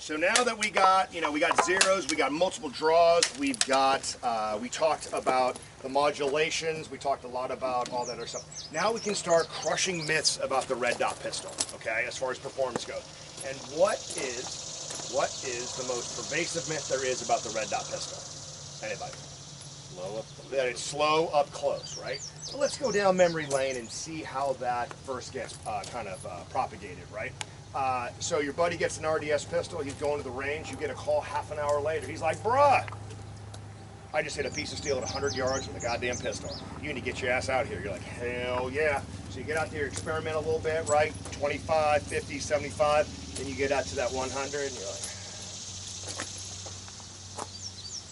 So now that we got, we got zeros, we got multiple draws, we've got, we talked about the modulations, we talked a lot about all that other stuff. Now we can start crushing myths about the red dot pistol, okay, as far as performance goes. And what is the most pervasive myth there is about the red dot pistol? Anybody? That it's slow up close, right? So let's go down memory lane and see how that first gets propagated, right? So your buddy gets an RDS pistol, he's going to the range, you get a call half an hour later. He's like, bruh, I just hit a piece of steel at 100 yards with a goddamn pistol. You need to get your ass out here. You're like, hell yeah. So you get out there, experiment a little bit, right? 25, 50, 75, then you get out to that 100 and you're like,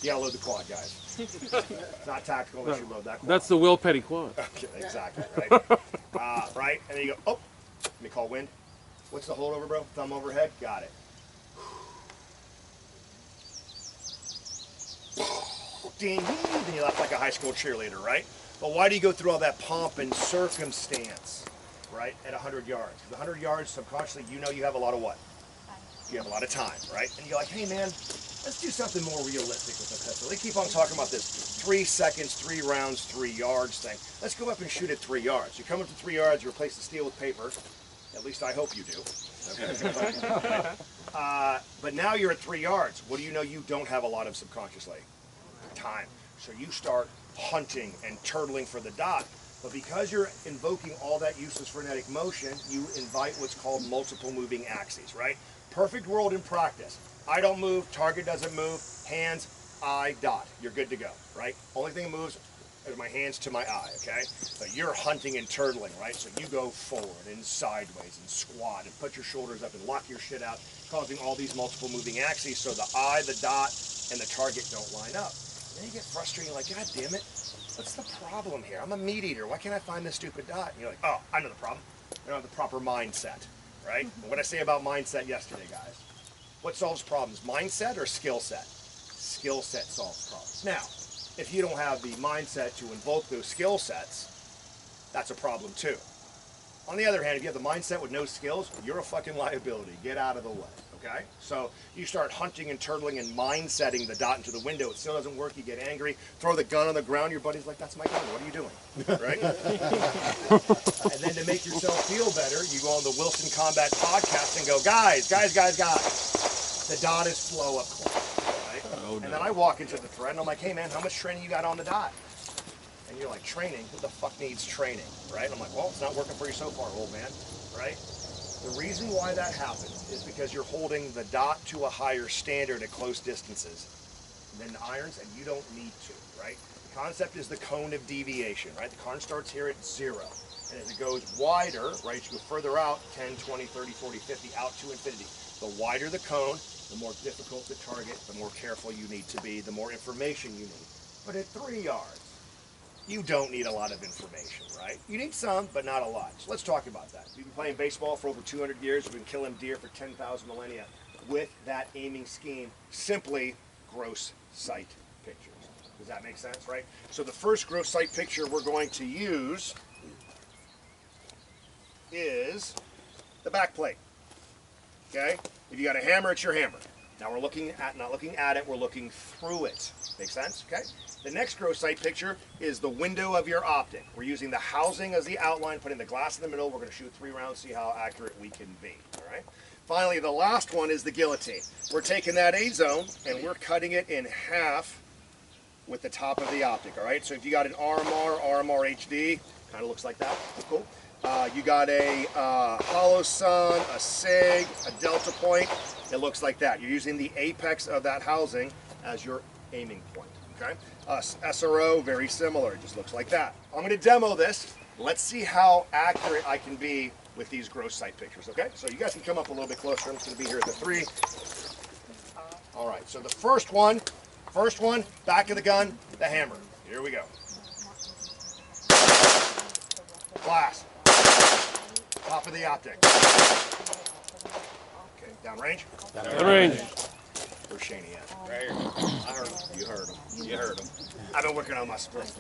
you gotta load the quad, guys. It's not tactical unless you load that quad. That's the Will Petty quad. Okay, exactly, right? Right, and then you go, oh, let me call wind. What's the holdover, bro? Thumb overhead? Got it. Ding, then you left like a high school cheerleader, right? But why do you go through all that pomp and circumstance, right, at 100 yards? Because 100 yards, subconsciously, you know you have a lot of what? You have a lot of time, right? And you're like, hey, man, let's do something more realistic with the pistol. They keep on talking about this 3 seconds, 3 rounds, 3 yards thing. Let's go up and shoot at 3 yards. You come up to 3 yards, you replace the steel with paper. At least I hope you do. Okay. But now you're at 3 yards. What do you know you don't have a lot of subconsciously? Time. So you start hunting and turtling for the dot. But because you're invoking all that useless frenetic motion, you invite what's called multiple moving axes, right? Perfect world in practice. I don't move, target doesn't move, hands, eye, dot. You're good to go, right? Only thing that moves is my hands to my eye, okay? But you're hunting and turtling, right? So you go forward and sideways and squat and put your shoulders up and lock your shit out, causing all these multiple moving axes so the eye, the dot, and the target don't line up. And then you get frustrated, you're like, God damn it, what's the problem here? I'm a meat eater, why can't I find this stupid dot? And you're like, oh, I know the problem. I don't have the proper mindset, right? And what I say about mindset yesterday, guys, what solves problems, mindset or skill set? Skill set solves problems. Now, if you don't have the mindset to invoke those skill sets, that's a problem too. On the other hand, if you have the mindset with no skills, you're a fucking liability. Get out of the way, okay? So you start hunting and turtling and mindsetting the dot into the window. It still doesn't work. You get angry, throw the gun on the ground. Your buddy's like, that's my gun. What are you doing, right? And then to make yourself feel better, you go on the Wilson Combat podcast and go, guys, the dot is slow up close. Oh, no. And then I walk into the thread and I'm like, hey man, how much training you got on the dot? And you're like, training? Who the fuck needs training, right? I'm like, well, it's not working for you so far, old man, right? The reason why that happens is because you're holding the dot to a higher standard at close distances than the irons, and you don't need to, right? The concept is the cone of deviation, right? The cone starts here at 0. And as it goes wider, right, as you go further out, 10, 20, 30, 40, 50, out to infinity. The wider the cone, the more difficult the target, the more careful you need to be, the more information you need. But at 3 yards, you don't need a lot of information, right? You need some, but not a lot. So let's talk about that. We've been playing baseball for over 200 years. We've been killing deer for 10,000 millennia with that aiming scheme, simply gross sight pictures. Does that make sense, right? So the first gross sight picture we're going to use is the back plate, okay? If you got a hammer, it's your hammer. Now we're looking at, not looking at it, we're looking through it. Make sense? Okay? The next gross sight picture is the window of your optic. We're using the housing as the outline, putting the glass in the middle. We're going to shoot 3 rounds, see how accurate we can be. All right? Finally, the last one is the guillotine. We're taking that A-zone and we're cutting it in half with the top of the optic. All right? So if you got an RMR HD, kind of looks like that. Cool. You got a hollow sun, a SIG, a delta point. It looks like that. You're using the apex of that housing as your aiming point, okay? SRO, very similar. It just looks like that. I'm going to demo this. Let's see how accurate I can be with these gross sight pictures, okay? So you guys can come up a little bit closer. I'm just going to be here at the 3. All right, so the first one, back of the gun, the hammer. Here we go. Glass. Top of the optic. Okay, downrange? Downrange. Where's Shaney at? Right here. I heard him. You heard him. You heard him. I've been working on my splits.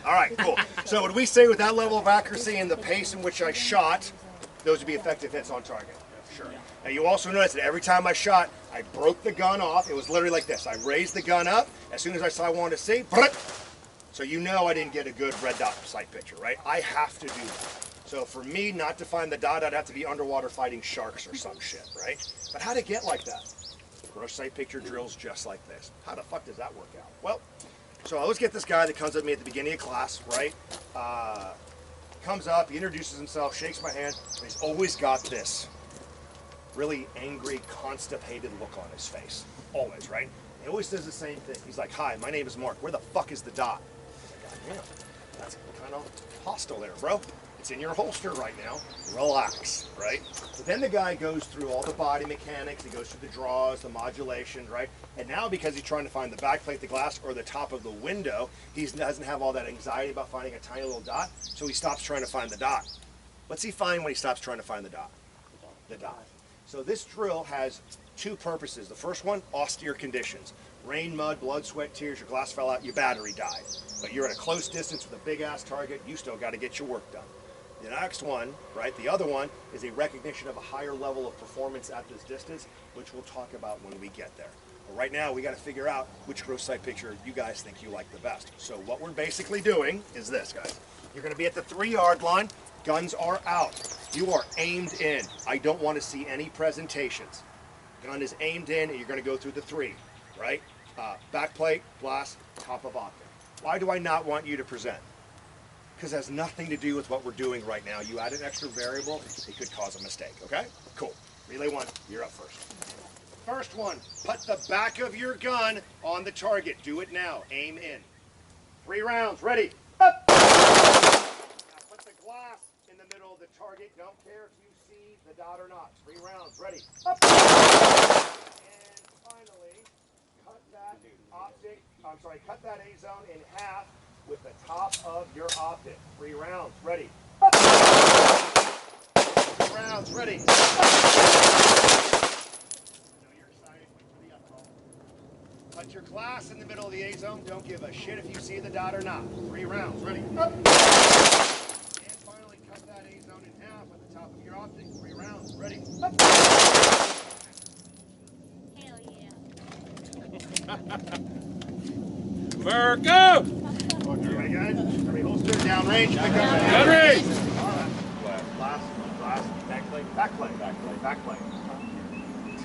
All right, cool. So would we say with that level of accuracy and the pace in which I shot, those would be effective hits on target? sure. Now you also notice that every time I shot, I broke the gun off. It was literally like this. I raised the gun up. As soon as I saw I wanted to see, so you know I didn't get a good red dot sight picture, right? I have to do that. So for me not to find the dot, I'd have to be underwater fighting sharks or some shit, right? But how'd it get like that? Gross sight picture drills just like this. How the fuck does that work out? Well, so I always get this guy that comes up to me at the beginning of class, right? Comes up, he introduces himself, shakes my hand, and he's always got this really angry, constipated look on his face. Always, right? He always does the same thing. He's like, hi, my name is Mark. Where the fuck is the dot? God damn, that's kind of hostile there, bro. It's in your holster right now. Relax, right? But then the guy goes through all the body mechanics. He goes through the draws, the modulation, right? And now because he's trying to find the back plate, the glass, or the top of the window, he doesn't have all that anxiety about finding a tiny little dot, so he stops trying to find the dot. What's he find when he stops trying to find the dot? The dot. So this drill has two purposes. The first one, austere conditions. Rain, mud, blood, sweat, tears, your glass fell out, your battery died. But you're at a close distance with a big ass target, you still got to get your work done. The next one, right, the other one, is a recognition of a higher level of performance at this distance, which we'll talk about when we get there. But right now, we got to figure out which gross sight picture you guys think you like the best. So what we're basically doing is this, guys. You're going to be at the 3-yard line. Guns are out. You are aimed in. I don't want to see any presentations. Gun is aimed in, and you're going to go through the 3, right? Back plate, glass, top of optic. Why do I not want you to present? Because it has nothing to do with what we're doing right now. You add an extra variable, it could cause a mistake, okay? Cool. Relay 1, you're up first. First one, put the back of your gun on the target. Do it now. Aim in. 3 rounds, ready. Up. Now put the glass in the middle of the target. Don't care if you see the dot or not. 3 rounds, ready. Up. And finally, cut that A zone in half with the top of your optic. 3 rounds, ready. 3 rounds, ready. I know you're excited, wait for the up call. Put your glass in the middle of the A zone. Don't give a shit if you see the dot or not. 3 rounds, ready. Up. And finally, cut that A zone in half at the top of your optic. 3 rounds, ready. Up. Hell yeah. America! Everybody guys? Everybody holster, downrange, pick up. Caddy! Glass, back plate.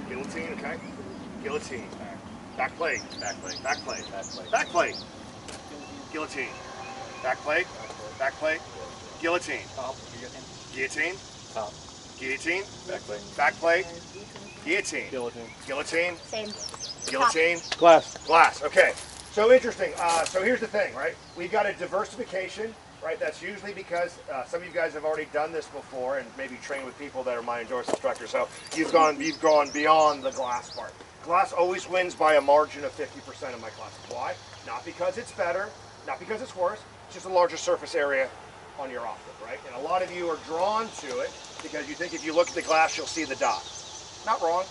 Guillotine, okay? Guillotine. Back plate. Guillotine. Back plate. Guillotine. Guillotine. Guillotine. Back plate. Guillotine. Guillotine. Same. Guillotine. Glass. Okay. So interesting. So here's the thing, right? We've got a diversification, right? That's usually because some of you guys have already done this before and maybe trained with people that are my endorsed instructors. So you've gone beyond the glass part. Glass always wins by a margin of 50% in my classes. Why? Not because it's better, not because it's worse. It's just a larger surface area on your optic, right? And a lot of you are drawn to it because you think if you look at the glass, you'll see the dot. Not wrong.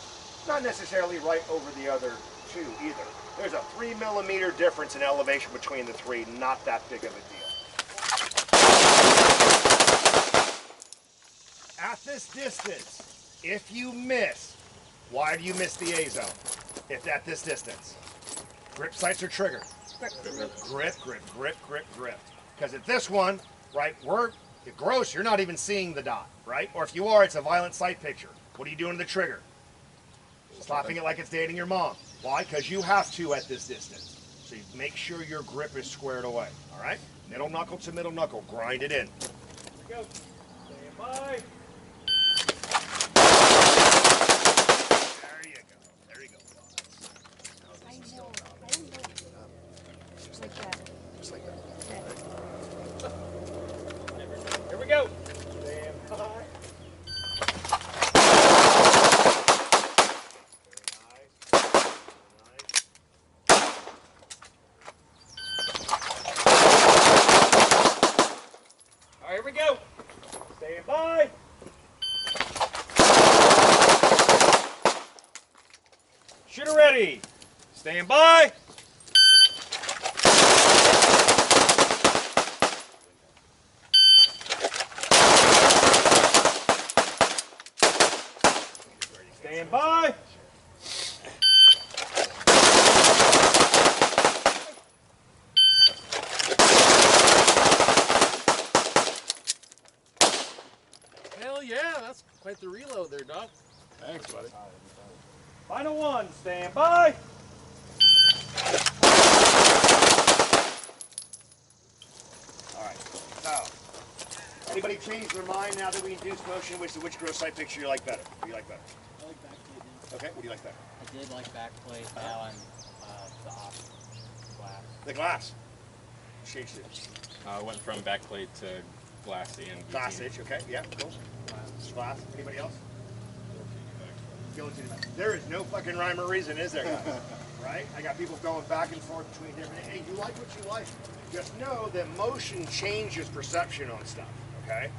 Not necessarily right over the other 2 either. There's a 3 millimeter difference in elevation between the 3, not that big of a deal. At this distance, if you miss, why do you miss the A zone? If at this distance, grip sights are triggered. Grip. Because at this one, right, at gross, you're not even seeing the dot, right? Or if you are, it's a violent sight picture. What are you doing to the trigger? Slapping it like it's dating your mom. Why? Because you have to at this distance. So you make sure your grip is squared away. All right? Middle knuckle to middle knuckle. Grind it in. Here we go. Stand by. There you go. I know. Just like that. Just like that. Here we go. Stand by. Here we go. Stand by. Shooter ready. Stand by. Final one, stand by. All right. So, anybody change their mind now that we induced motion? Which gross sight picture you like better? What do you like better? I like backplate now. Okay. What do you like better? I did like backplate. Now I'm the off glass. The glass. Changed it. Went from backplate to glass and Glass itch. Okay. Yeah. Cool. Glass. Anybody else? There is no fucking rhyme or reason, is there, guys? Right? I got people going back and forth between different. Hey, you like what you like. Just know that motion changes perception on stuff. Okay.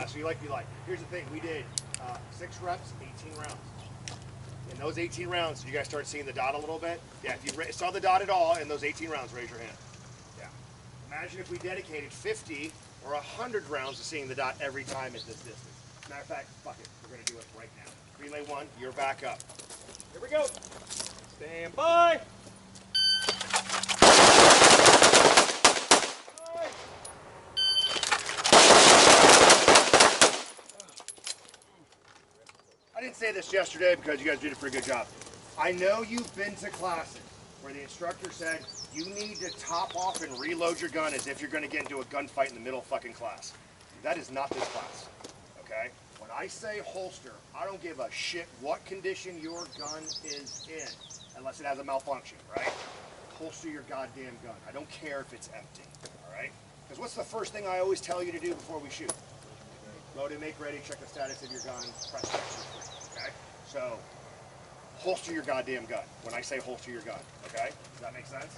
So you like. Here's the thing. We did 6 reps, 18 rounds. In those 18 rounds, you guys start seeing the dot a little bit? Yeah. If you saw the dot at all in those 18 rounds, raise your hand. Yeah. Imagine if we dedicated 50 or 100 rounds to seeing the dot every time at this distance. Matter of fact, fuck it. We're gonna do it right now. Relay 1, you're back up. Here we go. Stand by. I didn't say this yesterday because you guys did a pretty good job. I know you've been to classes where the instructor said you need to top off and reload your gun as if you're gonna get into a gunfight in the middle of fucking class. That is not this class, okay? When I say holster, I don't give a shit what condition your gun is in, unless it has a malfunction, right? Holster your goddamn gun. I don't care if it's empty, all right? Because what's the first thing I always tell you to do before we shoot? Load and make ready, check the status of your gun, press X, okay? So, holster your goddamn gun when I say holster your gun, okay? Does that make sense?